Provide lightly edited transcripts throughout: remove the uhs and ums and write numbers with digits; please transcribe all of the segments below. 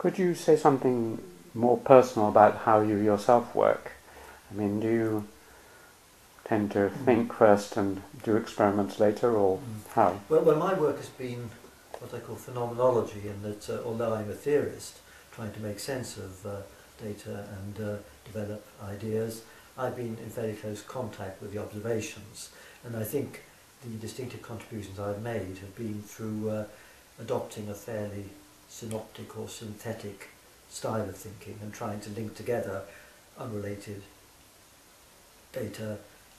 Could you say something more personal about how you yourself work? I mean, do you tend to think first and do experiments later, or how? Well, my work has been what I call phenomenology, in that although I'm a theorist, trying to make sense of data and develop ideas, I've been in very close contact with the observations. And I think the distinctive contributions I've made have been through adopting a fairly synoptic or synthetic style of thinking and trying to link together unrelated data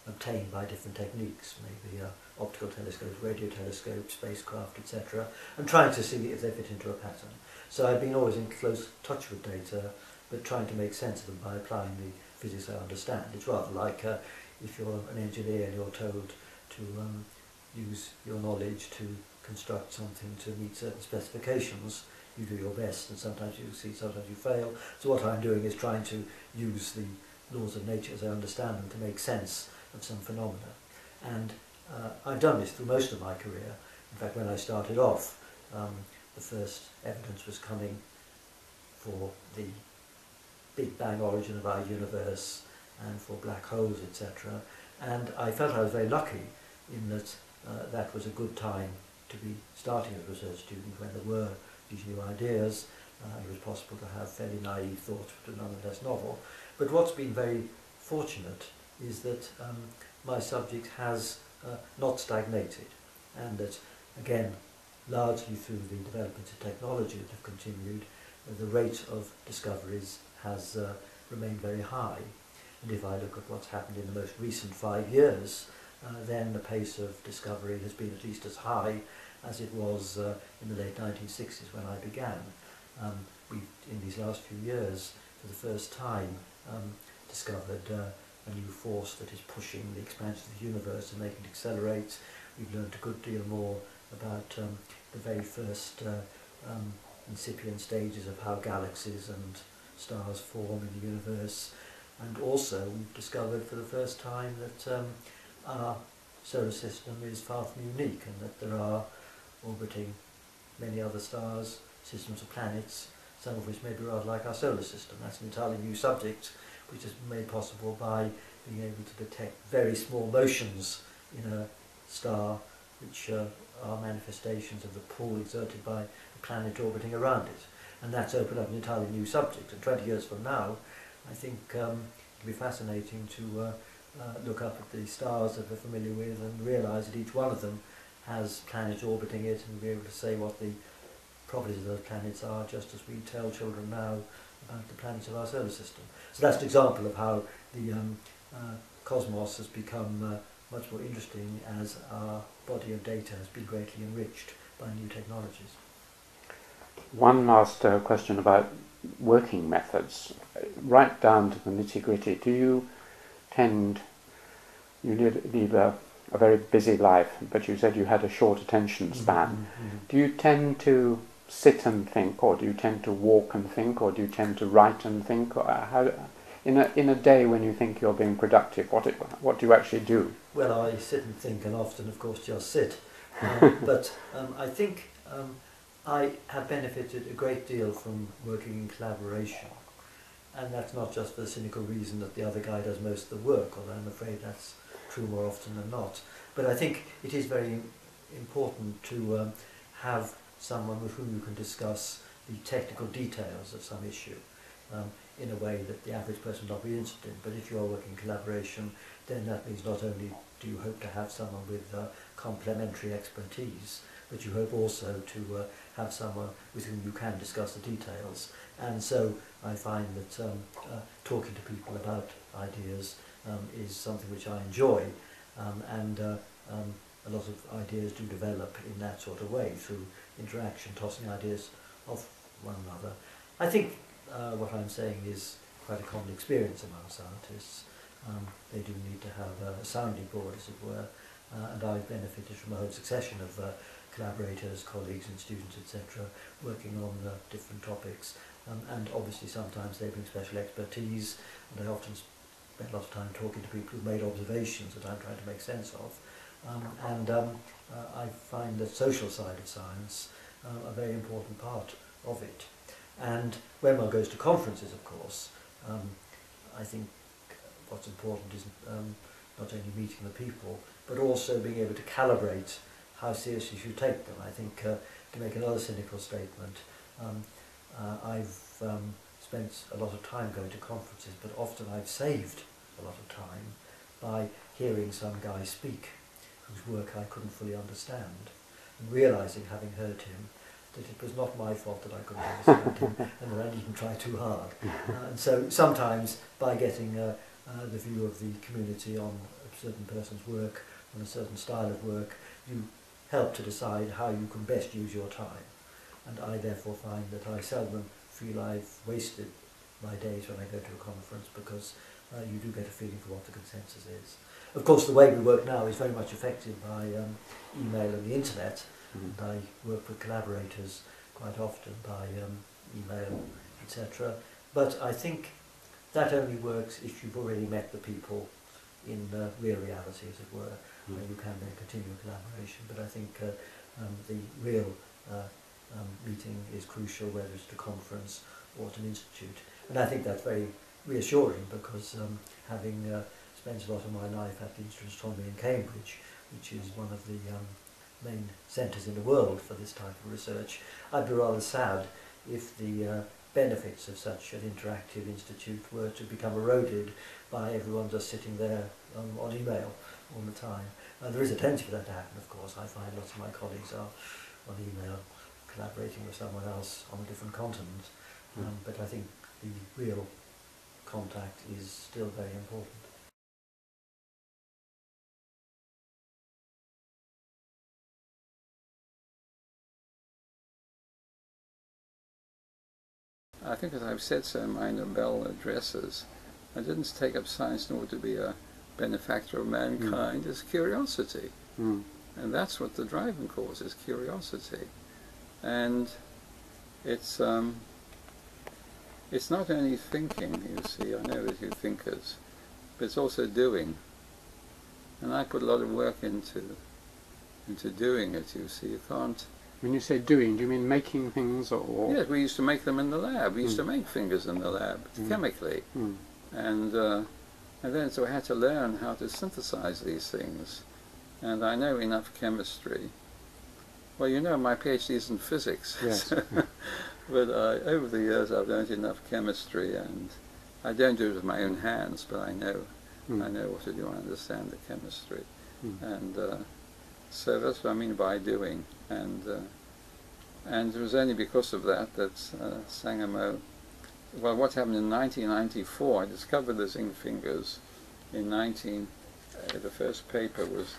obtained by different techniques, maybe optical telescopes, radio telescopes, spacecraft, etc., and trying to see if they fit into a pattern. So I've been always in close touch with data, but trying to make sense of them by applying the physics I understand. It's rather like if you're an engineer and you're told to use your knowledge to construct something to meet certain specifications, you do your best, and sometimes you succeed, sometimes you fail. So what I'm doing is trying to use the laws of nature as I understand them to make sense of some phenomena. And I've done this through most of my career. In fact, when I started off, the first evidence was coming for the Big Bang origin of our universe and for black holes, etc. And I felt I was very lucky in that that was a good time to be starting as a research student when there were these new ideas. It was possible to have fairly naive thoughts, but nonetheless novel. But what's been very fortunate is that my subject has not stagnated, and that, again, largely through the developments of technology that have continued, the rate of discoveries has remained very high. And if I look at what's happened in the most recent 5 years, then the pace of discovery has been at least as high as it was in the late 1960s when I began. We've, in these last few years, for the first time, discovered a new force that is pushing the expansion of the universe and making it accelerate. We've learned a good deal more about the very first incipient stages of how galaxies and stars form in the universe. And also we've discovered for the first time that our solar system is far from unique, and that there are orbiting many other stars, systems of planets, some of which may be rather like our solar system. That's an entirely new subject, which is made possible by being able to detect very small motions in a star, which are manifestations of the pull exerted by the planet orbiting around it. And that's opened up an entirely new subject. And 20 years from now, I think it'll be fascinating to look up at the stars that we're familiar with and realise that each one of them has planets orbiting it, and be able to say what the properties of those planets are, just as we tell children now about the planets of our solar system. So that's an example of how the cosmos has become much more interesting as our body of data has been greatly enriched by new technologies. One last question about working methods. Right down to the nitty-gritty, do you tend, you lead a very busy life, but you said you had a short attention span. Mm-hmm. Do you tend to sit and think, or do you tend to walk and think, or do you tend to write and think? Or how, in a day when you think you're being productive, what do you actually do? Well, I sit and think, and often, of course, just sit. But I think I have benefited a great deal from working in collaboration. And that's not just for the cynical reason that the other guy does most of the work, although I'm afraid that's true more often than not. But I think it is very important to have someone with whom you can discuss the technical details of some issue in a way that the average person will not be interested in. But if you are working in collaboration, then that means not only do you hope to have someone with complementary expertise, but you hope also to have someone with whom you can discuss the details. And so I find that talking to people about ideas is something which I enjoy, and a lot of ideas do develop in that sort of way, through interaction, tossing ideas off one another. I think what I'm saying is quite a common experience among scientists. They do need to have a sounding board, as it were, and I've benefited from a whole succession of collaborators, colleagues and students, etc., working on different topics. And obviously sometimes they bring special expertise, and I often spend a lot of time talking to people who've made observations that I'm trying to make sense of. I find the social side of science a very important part of it. And when one goes to conferences, of course, I think what's important is not only meeting the people, but also being able to calibrate how seriously you take them. I think, to make another cynical statement, I've spent a lot of time going to conferences, but often I've saved a lot of time by hearing some guy speak whose work I couldn't fully understand, and realising, having heard him, that it was not my fault that I couldn't understand him and that I needn't try too hard. And so sometimes by getting the view of the community on a certain person's work, on a certain style of work, you help to decide how you can best use your time. And I therefore find that I seldom feel I've wasted my days when I go to a conference, because you do get a feeling for what the consensus is. Of course, the way we work now is very much affected by email and the internet. And I work with collaborators quite often by email, etc. But I think that only works if you've already met the people in real reality, as it were, where you can then continue collaboration. But I think the real meeting is crucial, whether it's at a conference or at an institute. And I think that's very reassuring, because having spent a lot of my life at the Institute of Astronomy in Cambridge, which is one of the main centres in the world for this type of research, I'd be rather sad if the benefits of such an interactive institute were to become eroded by everyone just sitting there on email all the time. There is a tendency for that to happen, of course. I find lots of my colleagues are on email collaborating with someone else on a different continent, but I think the real contact is still very important. I think, as I've said so in my Nobel addresses, I didn't take up science in order to be a benefactor of mankind. It's curiosity. And that's what the driving force is, curiosity. And it's not only thinking, you see, I know that you thinkers, but it's also doing. And I put a lot of work into doing it, you see. You can't... When you say doing, do you mean making things, or...? Yes, we used to make them in the lab. We used to make fingers in the lab, chemically. And then so I had to learn how to synthesize these things. And I know enough chemistry. Well, you know, my PhD is in physics. Yes. But over the years I've learned enough chemistry, and I don't do it with my own hands, but I know what to do. I understand the chemistry. And so that's what I mean by doing. And it was only because of that that Sangamo... Well, what happened in 1994, I discovered the zinc fingers in the first paper was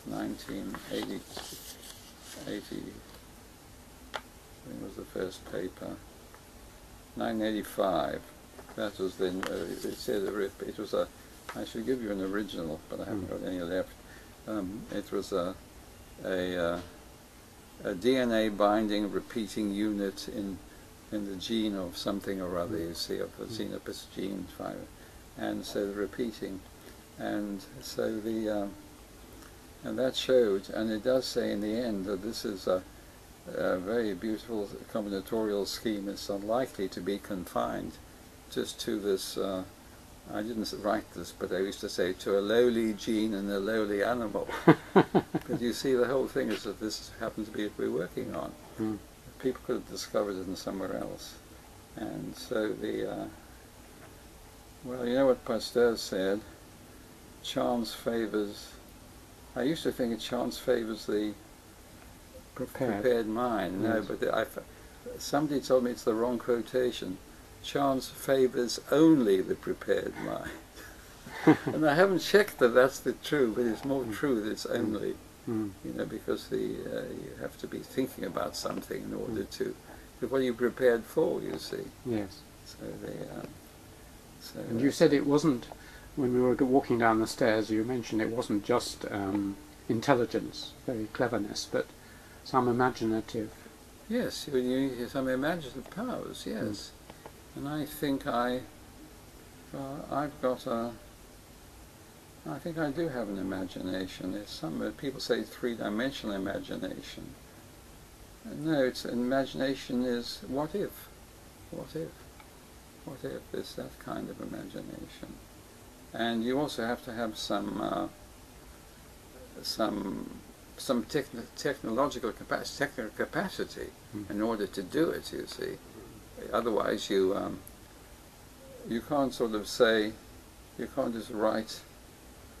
1980, when was the first paper? 1985. That was then, it said it was a, I should give you an original, but I haven't got any left. It was a DNA binding repeating unit in the gene of something or other, you see, of the xenopus gene, and so the repeating, and so the and that showed, and it does say in the end that this is a very beautiful combinatorial scheme. It's unlikely to be confined just to this. I didn't write this, but I used to say, to a lowly gene in a lowly animal. But you see, the whole thing is that this happens to be what we're working on. People could have discovered it in somewhere else. And so the, well, you know what Pasteur said, chance favors, I used to think chance favors the prepared mind. No, but somebody told me it's the wrong quotation. Chance favors only the prepared mind. And I haven't checked that that's the true, but it's more true that it's only. You know, because you have to be thinking about something in order to. What are you prepared for? You see. Yes. So and you said it wasn't, when we were walking down the stairs, you mentioned it wasn't just intelligence, very cleverness, but some imaginative. Yes, you some imaginative powers. Yes, and I think I've got a. I think I do have an imagination. It's people say three-dimensional imagination. No, imagination is what if. what if? What if? It's that kind of imagination. And you also have to have some technological capacity in order to do it, you see. Otherwise you can't sort of say, you can't just write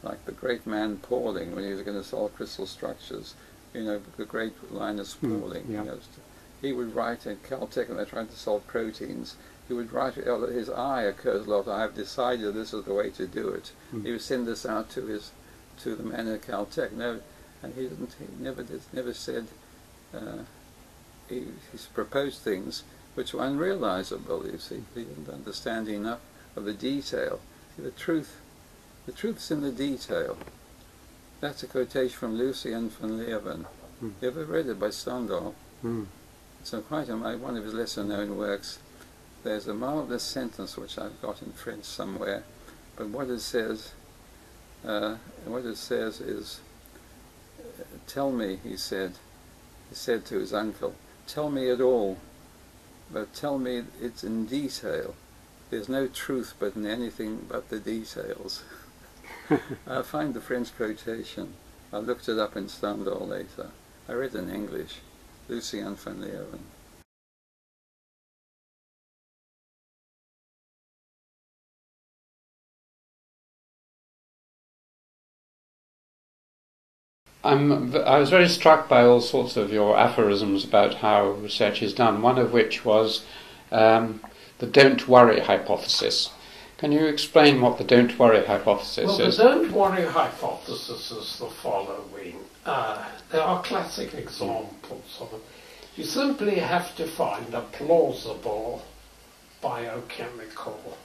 like the great man Pauling when he was going to solve crystal structures. You know, the great Linus Pauling. Yeah. You know, he would write in Caltech when they tried to solve proteins. He would write, his eye occurs a lot, I have decided this is the way to do it. He would send this out to the man at Caltech. No, and he never said, he proposed things which were unrealizable, you see. He didn't understand enough of the detail. See, the truth's in the detail. That's a quotation from Lucien van Leeuwen. You ever read it by Stendhal? It's one of his lesser known works. There's a marvelous sentence which I've got in French somewhere, but what it says is, tell me, he said to his uncle, tell me it all, but tell me it's in detail. There's no truth but in anything but the details. I'll find the French quotation. I looked it up in Stendhal later. I read it in English. Lucien van Leeuwen. I was very struck by all sorts of your aphorisms about how research is done, one of which was the don't worry hypothesis. Can you explain what the don't worry hypothesis is? Well, the don't worry hypothesis is the following. There are classic examples of it. You simply have to find a plausible biochemical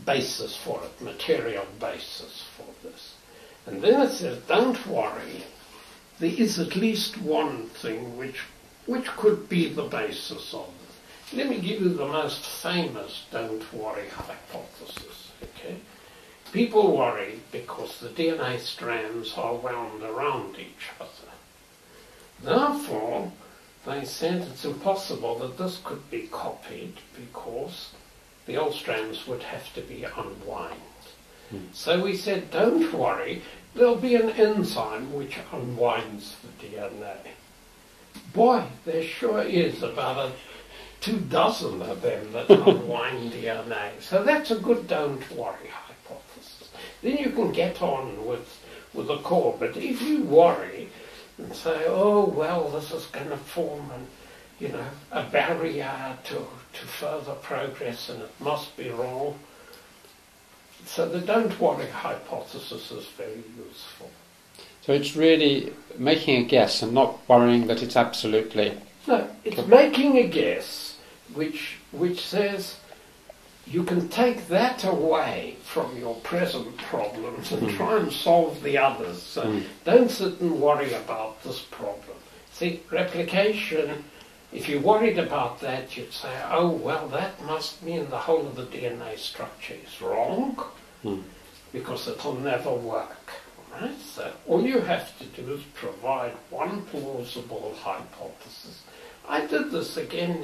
basis for it, material basis for this. And then it says, don't worry, there is at least one thing which could be the basis of it. Let me give you the most famous don't worry hypothesis. Okay? People worry because the DNA strands are wound around each other. Therefore, they said it's impossible that this could be copied because the old strands would have to be unwound. So we said, don't worry, there'll be an enzyme which unwinds the DNA. Boy, there sure is about 24 of them that unwind DNA. So that's a good don't worry hypothesis. Then you can get on with the core. But if you worry and say, oh, well, this is going to form a barrier to further progress and it must be wrong. So the don't worry hypothesis is very useful. So it's really making a guess and not worrying that it's absolutely... No, it's making a guess which says you can take that away from your present problems and try and solve the others. So don't sit and worry about this problem. See, replication, if you worried about that, you'd say, oh, well, that must mean the whole of the DNA structure is wrong, because it'll never work. Right? So all you have to do is provide one plausible hypothesis. I did this again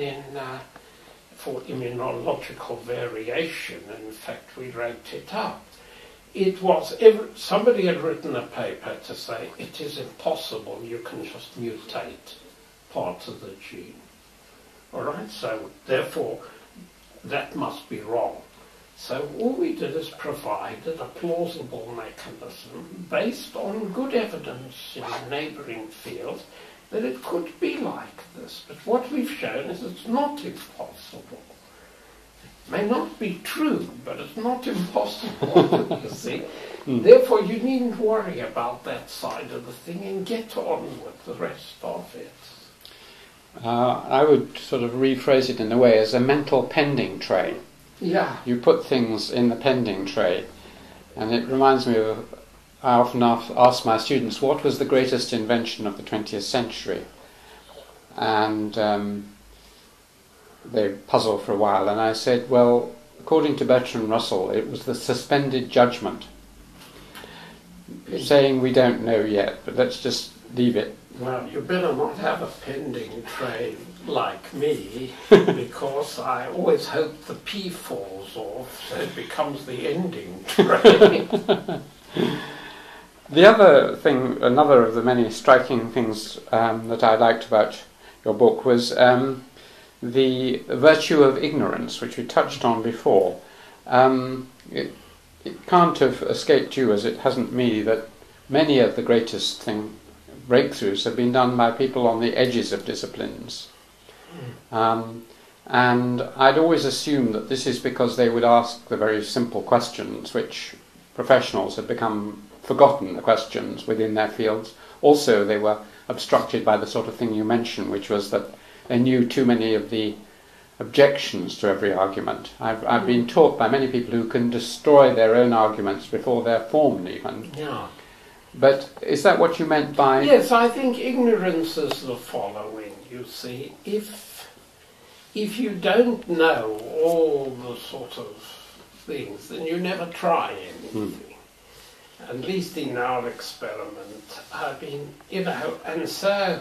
for immunological variation. In fact, we wrote it up. It was, somebody had written a paper to say it is impossible, you can just mutate parts of the gene. All right, so therefore that must be wrong. So all we did is provided a plausible mechanism based on good evidence in neighbouring fields that it could be like this. But what we've shown is it's not impossible. It may not be true, but it's not impossible, you see. Therefore, you needn't worry about that side of the thing and get on with the rest of it. I would sort of rephrase it in a way as a mental pending tray. Yeah. You put things in the pending tray, and it reminds me of, I often ask my students, what was the greatest invention of the 20th century? And they puzzled for a while, and I said, well, according to Bertrand Russell, it was the suspended judgment. saying we don't know yet, but let's just leave it. Well, you better not have a pending train like me, because I always hope the P falls off, so it becomes the ending train. The other thing, another of the many striking things that I liked about your book was the virtue of ignorance, which we touched on before. It can't have escaped you, as it hasn't me, that many of the greatest breakthroughs have been done by people on the edges of disciplines. And I'd always assumed that this is because they would ask the very simple questions, which professionals had become forgotten, the questions within their fields. Also, they were obstructed by the sort of thing you mentioned, which was that they knew too many of the objections to every argument. I've been taught by many people who can destroy their own arguments before they're formed even. Yeah. But is that what you meant by... Yes, I think ignorance is the following, you see. If you don't know all the sort of things, then you never try anything. At least in our experiment, and so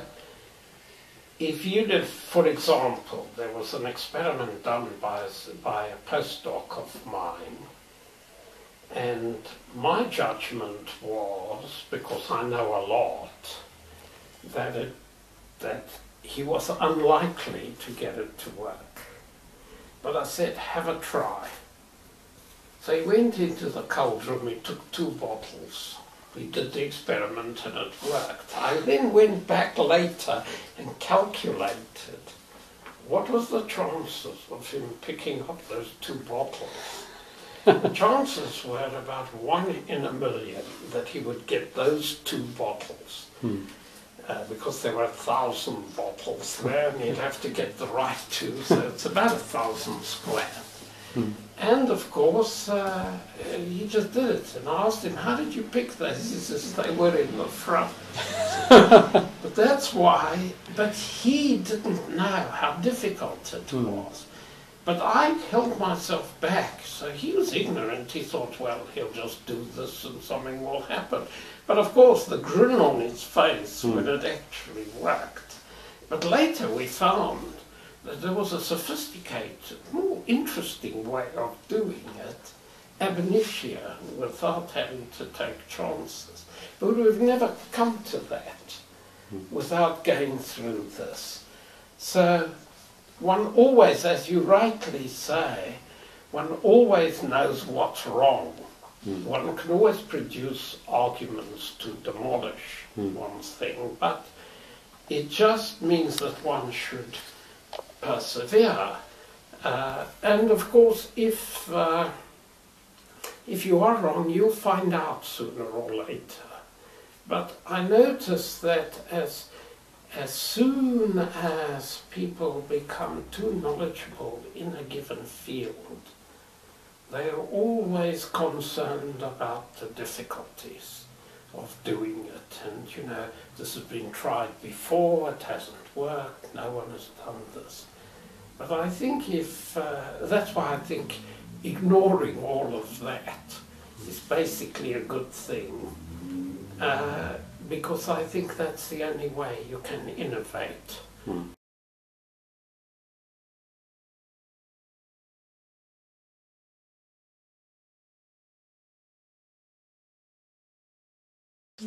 if you'd have, for example, there was an experiment done by a postdoc of mine, and my judgment was, because I know a lot, that he was unlikely to get it to work. But I said, have a try. So he went into the cold room, he took 2 bottles. We did the experiment and it worked. I then went back later and calculated what was the chances of him picking up those 2 bottles. The chances were about 1 in a million that he would get those 2 bottles. Because there were 1,000 bottles there and he'd have to get the right 2, so it's about 1,000 square. And of course, he just did it. And I asked him, how did you pick those? He says, they were in the front. But that's why, but he didn't know how difficult it was. But I held myself back, so he was ignorant. He thought, well, he'll just do this and something will happen. But of course, the grin on his face when it actually worked. But later we found that there was a sophisticated, more interesting way of doing it, ab initio, without having to take chances. But we've never come to that without going through this. So one always, as you rightly say, one always knows what's wrong. One can always produce arguments to demolish one's thing, but it just means that one should persevere. And of course, if you are wrong, you'll find out sooner or later. But I notice that as soon as people become too knowledgeable in a given field, they are always concerned about the difficulties of doing it. And, you know, this has been tried before, it hasn't worked, no one has done this. But I think that's why I think ignoring all of that is basically a good thing. Because I think that's the only way you can innovate.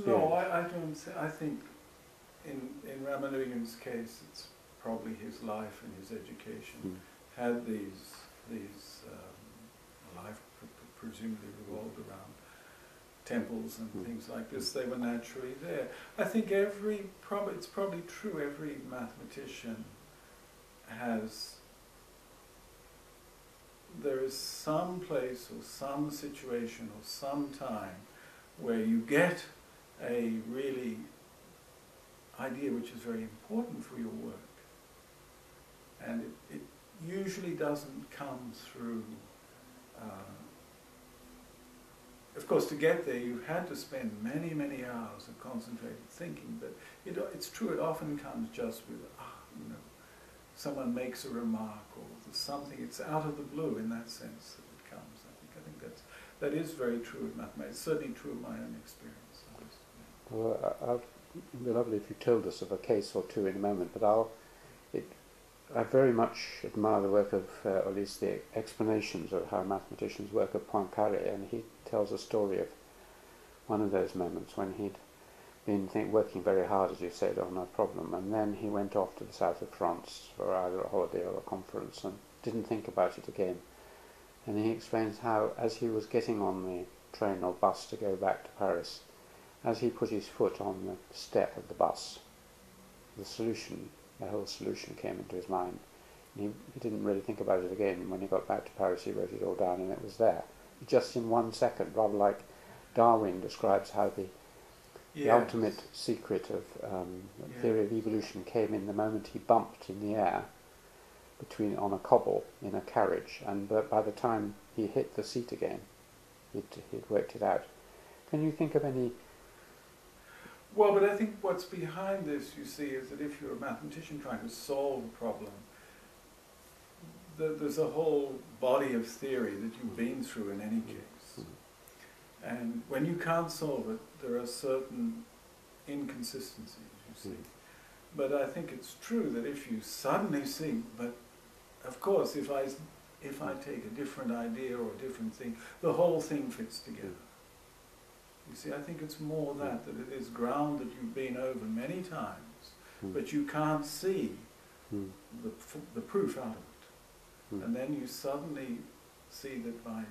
No, I don't say. I think in Ramanujan's case, it's probably his life and his education had these life presumably revolved around temples and things like this. They were naturally there. I think it's probably true, every mathematician there is some place or some situation or some time where you get a really idea which is very important for your work. And it usually doesn't come through, of course, to get there you've had to spend many, many hours of concentrated thinking, but it's true, it often comes just with, someone makes a remark or there's something, it's out of the blue in that sense that it comes. I think that is very true of mathematics, it's certainly true of my own experience. Well, it'd be lovely if you told us of a case or two in a moment, but I very much admire the work of, or at least the explanations of how mathematicians work of Poincaré, and he tells a story of one of those moments when he'd been working very hard, as you said, on a problem, and then he went off to the south of France for either a holiday or a conference and didn't think about it again. And he explains how, as he was getting on the train or bus to go back to Paris, as he put his foot on the step of the bus, the whole solution came into his mind. And he didn't really think about it again. When he got back to Paris, he wrote it all down, and it was there, just in 1 second, rather like Darwin describes how the ultimate secret of the theory of evolution came in the moment he bumped in the air on a cobble in a carriage, and by the time he hit the seat again, he'd worked it out. Can you think of any? Well, but I think what's behind this, you see, is that if you're a mathematician trying to solve a problem, there's a whole body of theory that you've been through in any case. And when you can't solve it, there are certain inconsistencies, you see. But I think it's true that if you suddenly see, but of course, if I take a different idea or a different thing, the whole thing fits together. You see, I think it's more that it is ground that you've been over many times, but you can't see the proof out of it. And then you suddenly see that by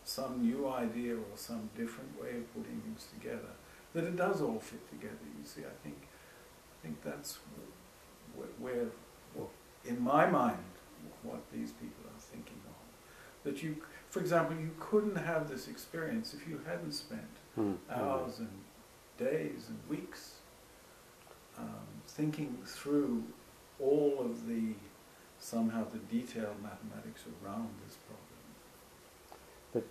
some new idea or some different way of putting things together, that it does all fit together. You see, I think that's where in my mind, what these people are thinking of. That you, for example, you couldn't have this experience if you hadn't spent hours and days and weeks thinking through all of the, somehow the detailed mathematics around this problem. But,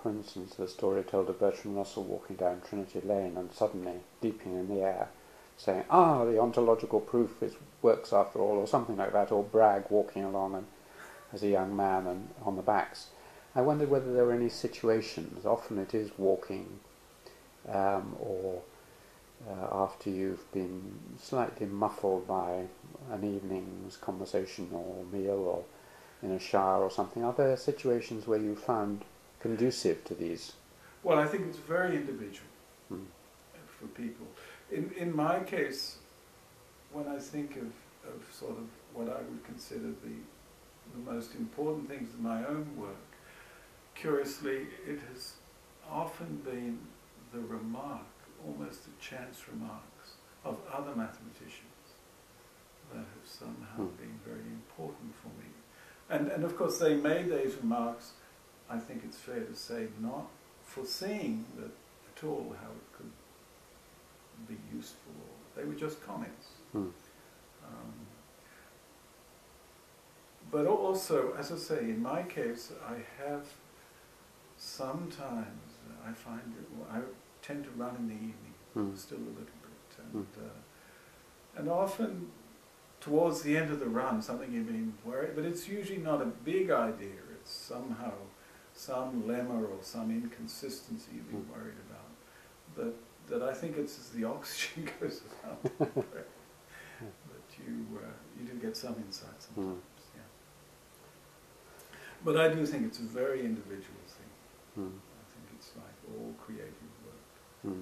for instance, the story told of Bertrand Russell walking down Trinity Lane and suddenly leaping in the air, saying, the ontological proof works after all, or something like that, or Bragg walking along as a young man and on the backs. I wondered whether there were any situations, often it is walking, or after you've been slightly muffled by an evening's conversation or meal or in a shower or something. Are there situations where you found conducive to these? Well, I think it's very individual for people. In my case, when I think of sort of what I would consider the most important things in my own work, curiously, it has often been the remark, almost the chance remarks, of other mathematicians that have somehow been very important for me. And of course they made those remarks, I think it's fair to say, not foreseeing that at all how it could be useful. They were just comments. But also, as I say, in my case, I have sometimes, I find I tend to run in the evening, still a little bit, and often towards the end of the run, something you've been worried, but it's usually not a big idea, it's somehow some lemma or some inconsistency you've been worried about, that I think it's as the oxygen goes out of the breath, that you do get some insight sometimes. But I do think it's a very individual thing. I think it's like all creative work.